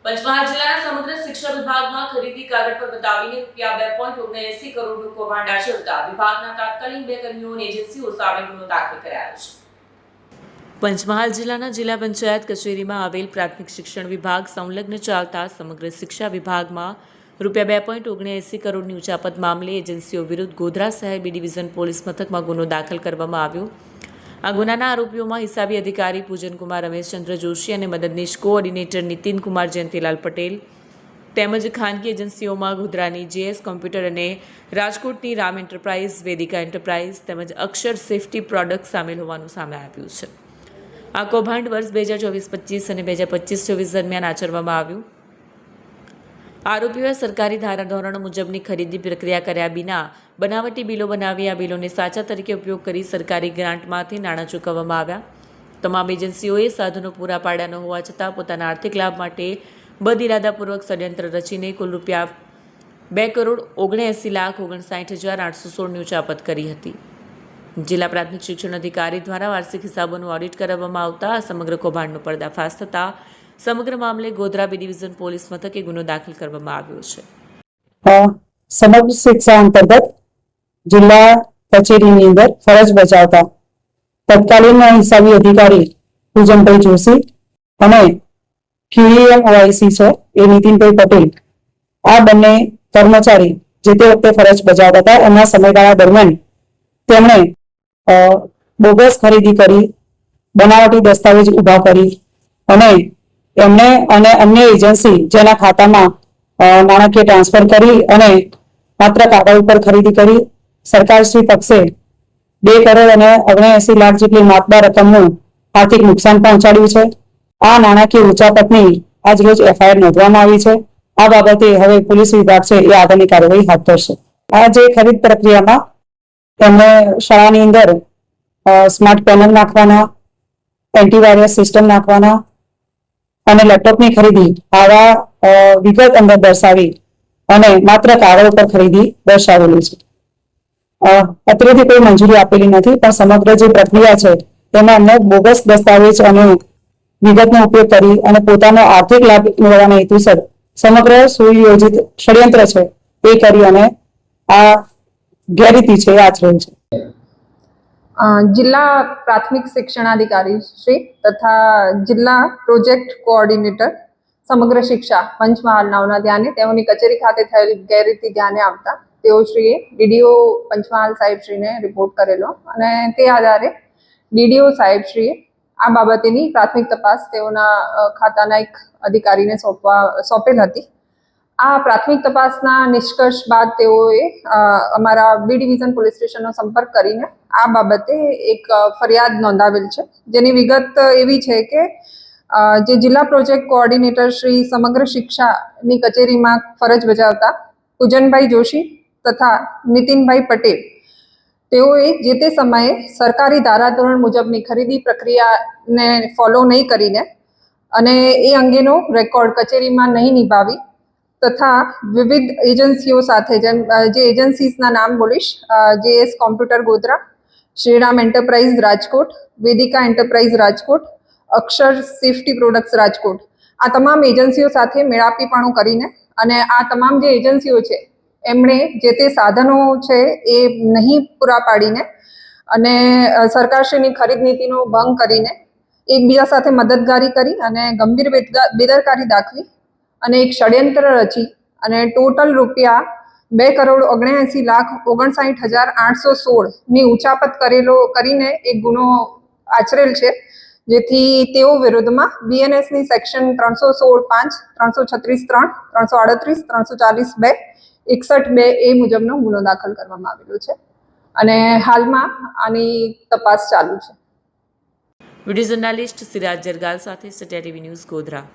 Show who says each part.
Speaker 1: પંચમહાલ જિલ્લાના સમગ્ર શિક્ષણ વિભાગમાં ખરીદી કાગળ પર બતાવીને ₹2.79 કરોડનું કૌભાંડ આચરતા વિભાગના તાત્કાલિક 2 કર્મીઓને એજન્સીઓ સામે ગુનો દાખલ કરાયો છે। પંચમહાલ જિલ્લાના જિલ્લા પંચાયત કચેરીમાં આવેલ પ્રાથમિક શિક્ષણ વિભાગ સંલગ્ન ચાલતા સમગ્ર શિક્ષા વિભાગમાં ₹2.79 કરોડની ઉચાપત મામલે એજન્સીઓ વિરુદ્ધ ગોધરા શહેર બી ડિવિઝન પોલીસ મથકમાં ગુનો દાખલ કરવામાં આવ્યો। આ ગુનાના આરોપીઓમાં હિસાબી અધિકારી પૂજનકુમાર રમેશચંદ્ર જોશી અને મદદનીશ કોઓર્ડિનેટર નીતિનકુમાર જયંતીલાલ પટેલ તેમજ ખાનગી એજન્સીઓમાં ગોધરાની જેએસ કોમ્પ્યુટર અને રાજકોટની રામ એન્ટરપ્રાઇઝ, વેદિકા એન્ટરપ્રાઇઝ તેમજ અક્ષર સેફ્ટી પ્રોડક્ટ સામેલ હોવાનું સામે આવ્યું છે। આ કૌભાંડ વર્ષ 2024-25 અને 2025-26 દરમિયાન આચરવામાં આવ્યું। આરોપીઓએ સરકારી ધારાધોરણો મુજબની ખરીદી પ્રક્રિયા કર્યા વિના બનાવટી બિલો બનાવી આ બિલોને સાચા તરીકે ઉપયોગ કરી સરકારી ગ્રાન્ટમાંથી નાણાં ચૂકવવામાં આવ્યા। તમામ એજન્સીઓએ સાધનો પૂરા પાડ્યા ન હોવા છતાં પોતાના આર્થિક લાભ માટે બદઇરાદાપૂર્વક ષડયંત્ર રચીને કુલ ₹2,79,59,816ની ઉચાપત કરી હતી। જિલ્લા પ્રાથમિક શિક્ષણ અધિકારી દ્વારા વાર્ષિક હિસાબોનું ઓડિટ કરવામાં આવતા આ સમગ્ર કૌભાંડનો પર્દાફાશ થતાં સમગ્ર મામલે ગોધરા બી ડિવિઝન પોલીસ મથકે ગુનો દાખલ કરવામાં આવ્યો છે।
Speaker 2: સમગ્ર શિક્ષા અંતર્ગત જિલ્લા કચેરીની અંદર ફરજ બજાવતા તત્કાલીન હિસાબી અધિકારી પૂજનભાઈ જોશી અને QEM OIC છે એ નીતિનભાઈ પટેલ, આ બંને કર્મચારી જે તે વખતે ફરજ બજાવતા હતા એમના સમયગાળા દરમિયાન તેમણે બોગસ ખરીદી કરી, બનાવટી દસ્તાવેજ ઉભા કરી અને એમને અને અન્ય એજન્સી જેના ખાતામાં નાણાકીય ટ્રાન્સફર કરી અને માત્ર કાગળ ઉપર ખરીદી કરી સરકારશ્રી પક્ષે 2,79,00,000 જેટલી માતબાર રકમનું આર્થિક નુકસાન પહોંચાડ્યું છે। આ નાણાકીય ઉચાપતની આજ રોજ FIR નોંધવામાં આવી છે। આ બાબતે હવે પોલીસ વિભાગ છે એ આગળની કાર્યવાહી હાથ ધરશે। આ જે ખરીદ પ્રક્રિયામાં તેમણે શાળાની અંદર સ્માર્ટ પેનલ નાખવાના, એન્ટીવાયરસ સિસ્ટમ નાખવાના અને લેપટોપની ખરીદી આવા વિગત અંદર દર્શાવી અને માત્ર કાગળ ઉપર ખરીદી દર્શાવેલી છે। અત્રેથી કોઈ મંજૂરી આપેલી નથી, પણ સમગ્ર જે પ્રક્રિયા છે તેમાં અમને બોગસ દસ્તાવેજ અને વિગતનો ઉપયોગ કરી અને પોતાનો આર્થિક લાભ મેળવવાના હેતુસર સમગ્ર સુયોજિત ષડયંત્ર છે એ કરી અને આ ગેરરીતિ છે એ આચરેલ છે।
Speaker 3: જિલ્લા પ્રાથમિક શિક્ષણાધિકારી શ્રી તથા જિલ્લા પ્રોજેક્ટ કોઓર્ડિનેટર સમગ્ર શિક્ષા પંચમહાલ નાઓના ધ્યાને તેઓની કચેરી ખાતે થયેલ ગેરરીતિ ધ્યાને આવતા તેઓશ્રીએ DDO પંચમહાલ સાહેબશ્રીને રિપોર્ટ કરેલો અને તે આધારે DDO સાહેબશ્રીએ આ બાબતેની પ્રાથમિક તપાસ તેઓના ખાતાના એક અધિકારીને સોંપેલ હતી। આ પ્રાથમિક તપાસના નિષ્કર્ષ બાદ તેઓએ અમારા બી ડિવિઝન પોલીસ સ્ટેશનનો સંપર્ક કરીને આ બાબતે એક ફરિયાદ નોંધાવેલ છે, જેની વિગત એવી છે કે જે જિલ્લા પ્રોજેક્ટ કોઓર્ડિનેટર શ્રી સમગ્ર શિક્ષાની કચેરીમાં ફરજ બજાવતા પૂજનભાઈ જોશી તથા નીતિનભાઈ પટેલ તેઓએ જે તે સમયે સરકારી ધારાધોરણ મુજબની ખરીદી પ્રક્રિયાને ફોલો નહીં કરીને અને એ અંગેનો રેકોર્ડ કચેરીમાં નહીં નિભાવી તથા વિવિધ એજન્સીઓ સાથે જેમ જે એજન્સીસના નામ બોલીશ, JS computer Godhra, Shriram enterprise Rajkot, Vedika enterprise Rajkot, Akshar safety products Rajkot, આ તમામ એજન્સીઓ સાથે મેળાપીપણું કરીને અને આ તમામ જે એજન્સીઓ છે એમણે જે તે સાધનો છે એ નહીં પૂરા પાડીને અને સરકારશ્રીની ખરીદ નીતિનો ભંગ કરીને એકબીજા સાથે મદદગારી કરી અને ગંભીર બેદરકારી દાખવી અને એક ષડયંત્ર રચી અને ટોટલ ₹2,79,59,816ની ઉચાપત કરીને એક ગુનો આચરેલ છે, જેથી તેઓ વિરુદ્ધમાં BNSની સેક્શન 316(5), 336(3), 338, 340(2), 61(2) એ મુજબનો ગુનો દાખલ કરવામાં આવેલો છે અને હાલમાં આની તપાસ ચાલુ છે।
Speaker 1: વિડીયો જર્નાલિસ્ટ સિરાજ જરગાલ સાથે સત્યા TV ન્યૂઝ ગોધરા।